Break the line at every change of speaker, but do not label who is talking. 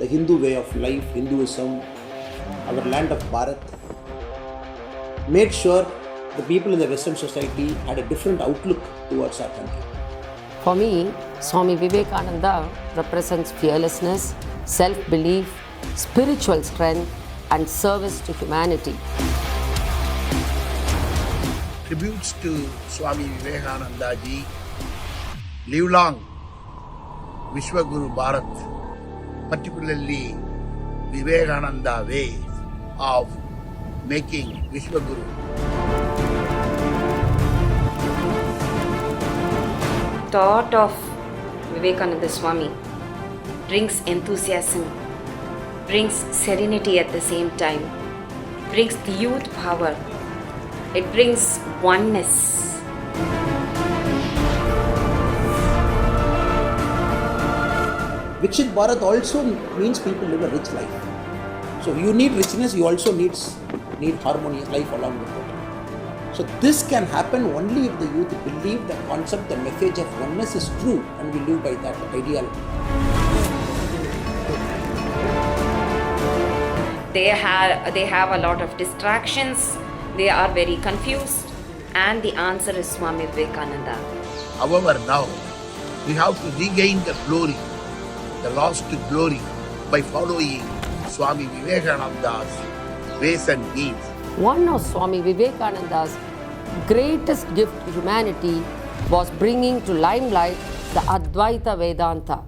the Hindu way of life, Hinduism, our land of Bharat, made sure the people in the Western society had a different outlook towards our country.
For me, Swami Vivekananda represents fearlessness, self-belief, spiritual strength, and service to humanity.
Tributes to Swami Vivekananda ji. Live long Viswaguru Bharat, particularly Vivekananda way of making Viswaguru.
Thought of Vivekananda Swami brings enthusiasm, brings serenity at the same time, brings the youth power, it brings oneness.
Vikshit Bharat also means people live a rich life. So you need richness, you also need harmonious life along with it. So this can happen only if the youth believe the concept, the message of oneness is true, and we live by that ideal.
They have a lot of distractions, they are very confused, and the answer is Swami Vivekananda.
However, now we have to regain the glory, the lost glory, by following Swami Vivekananda's ways and deeds.
One of Swami Vivekananda's greatest gift to humanity was bringing to limelight the Advaita Vedanta.